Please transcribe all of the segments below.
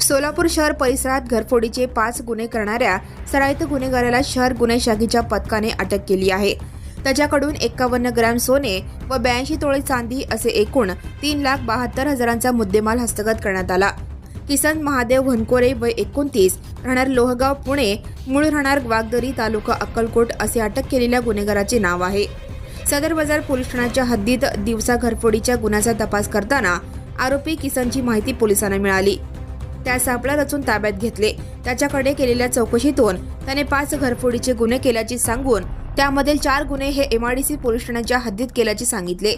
सोलापूर शहर परिसरात घरफोडीचे 5 गुन्हे करणाऱ्या सराईत गुन्हेगाराला शहर गुन्हे शाखेच्या पथकाने अटक केली आहे। त्याच्याकडून 51 ग्रॅम सोने व 82 तोळे चांदी असे एकूण 3,72,000चा मुद्देमाल हस्तगत करण्यात आला। किसन महादेव वनकोरे वय 29 राहणार लोहगाव पुणे, मूळ राहणार वागदरी तालुका अक्कलकोट असे अटक केलेल्या गुन्हेगाराचे नाव आहे। सदर बाजार पोलीस ठाण्याच्या हद्दीत दिवसा घरफोडीच्या गुन्ह्याचा तपास करताना आरोपी किसनची माहिती पोलिसांना मिळाली। त्या सापळा रचून ताब्यात घेतले। त्याच्याकडे केलेल्या चौकशीतून त्याने 5 घरफोडीचे गुन्हे केल्याचे सांगून त्यामधील 4 गुन्हे हे MIDC पोलीस ठाण्याच्या हद्दीत केल्याचे सांगितले।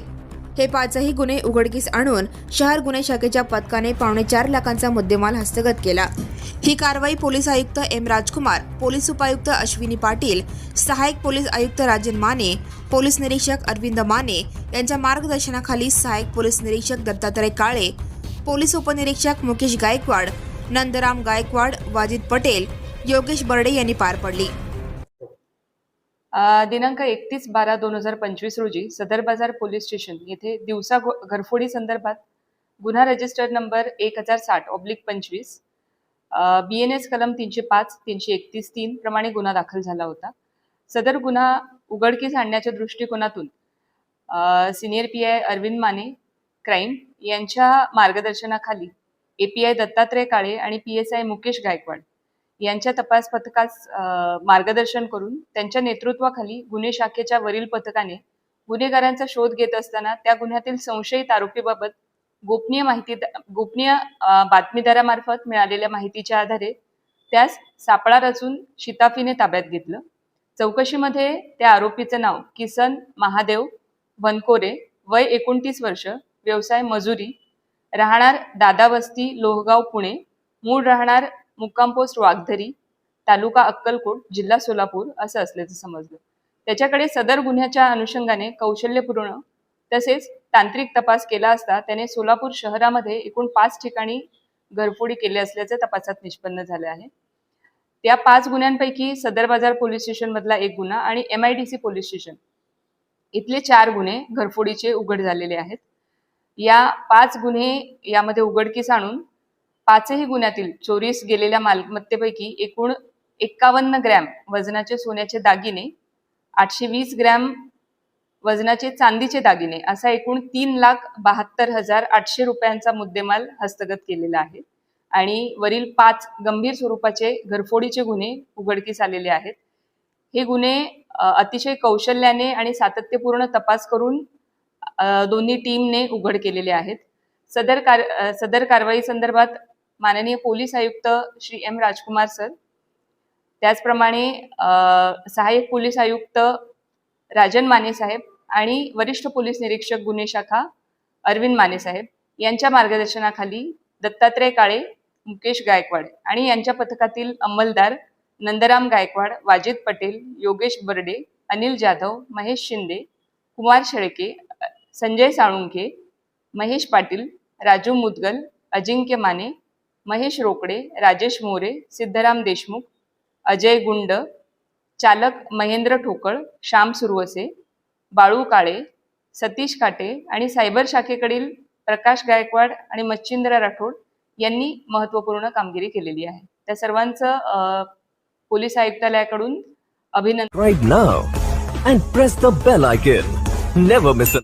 हे 5ही गुन्हे उघडकीस आणून शहर गुन्हे शाखेच्या पथकाने 4.25 लाखांचा मुद्देमाल हस्तगत केला। ही कारवाई पोलीस आयुक्त M. राजकुमार, पोलीस उपायुक्त अश्विनी पाटील, सहाय्यक पोलीस आयुक्त राजन माने, पोलीस निरीक्षक अरविंद माने यांच्या मार्गदर्शनाखाली सहाय्यक पोलीस निरीक्षक दत्तात्रय काळे, पोलीस उपनिरीक्षक मुकेश गायकवाड, नंदराम गायकवाड, वाजिद पटेल, योगेश बर्डे यांनी पार पडली। दिनांक 31/12/2025 रोजी सदर बाजार पोलीस स्टेशन येथे दिवसा घरफोडी संदर्भात गुन्हा रजिस्टर नंबर 1060/25 BNS कलम 305, 331(3) प्रमाणे गुन्हा दाखल झाला होता। सदर गुन्हा उघडकीस आणण्याच्या दृष्टिकोनातून senior PI Arvind Mane crime यांच्या मार्गदर्शनाखाली API दत्तात्रय काळे आणि PSI मुकेश गायकवाड यांच्या तपास पथकास मार्गदर्शन करून त्यांच्या नेतृत्वाखाली गुन्हे शाखेच्या वरील पथकाने गुन्हेगारांचा शोध घेत असताना त्या गुन्ह्यातील संशयित आरोपीबाबत गोपनीय बातमीदारामार्फत मिळालेल्या माहितीच्या आधारे त्यास सापळा रचून शिताफीने ताब्यात घेतलं। चौकशीमध्ये त्या आरोपीचं नाव किसन महादेव वनकोरे वय 29 वर्ष, व्यवसाय मजुरी, राहणार दादा वस्ती लोहगाव पुणे, मूळ राहणार मुक्काम पोस्ट वागदरी तालुका अक्कलकोट जिल्हा सोलापूर असं असल्याचं समजलं। त्याच्याकडे सदर गुन्ह्याच्या अनुषंगाने कौशल्यपूर्ण तसेच तांत्रिक तपास केला असता त्याने सोलापूर शहरामध्ये एकूण 5 ठिकाणी घरफोडी केली असल्याचे तपासात निष्पन्न झाले आहे। त्या 5 गुन्ह्यांपैकी सदर बाजार पोलीस स्टेशन मधला 1 गुन्हा आणि MIDC पोलीस स्टेशन इथले 4 गुन्हे घरफोडीचे उघड झालेले आहेत। या 5 गुन्हे यामध्ये उघडकीस आणून 5ही गुन्ह्यातील चोरीस गेलेल्या मालमत्तेपैकी एकूण 51 ग्रॅम वजनाचे सोन्याचे दागिने, 820 ग्रॅम वजनाचे चांदीचे दागिने असा एकूण 3,72,800 रुपयांचा मुद्देमाल हस्तगत केलेला आहे आणि वरील 5 गंभीर स्वरूपाचे घरफोडीचे गुन्हे उघडकीस आलेले आहेत। हे गुन्हे अतिशय कौशल्याने आणि सातत्यपूर्ण तपास करून दोन्ही टीमने उघड केलेले आहेत। सदर कारवाई संदर्भात माननीय पोलीस आयुक्त श्री M. राजकुमार सर, त्याचप्रमाणे सहाय्यक पोलीस आयुक्त राजन माने साहेब आणि वरिष्ठ पोलीस निरीक्षक गुन्हे शाखा अरविंद माने साहेब यांच्या मार्गदर्शनाखाली दत्तात्रय काळे, मुकेश गायकवाड आणि यांच्या पथकातील अंमलदार नंदराम गायकवाड, वाजिद पटेल, योगेश बर्डे, अनिल जाधव, महेश शिंदे, कुमार शेळके, संजय साळुंखे, महेश पाटील, राजू मुदगल, अजिंक्य माने, महेश रोकडे, राजेश मोरे, सिद्धराम देशमुख, अजय गुंड, चालक महेंद्र ठोकळ, श्याम सुरवसे, बाळू काळे, सतीश काटे आणि सायबर शाखेकडील प्रकाश गायकवाड आणि मच्छिंद्र राठोड यांनी महत्त्वपूर्ण कामगिरी केलेली आहे। त्या सर्वांचं पोलीस आयुक्तालयाकडून अभिनंदन। Right now and press the bell icon. Never miss an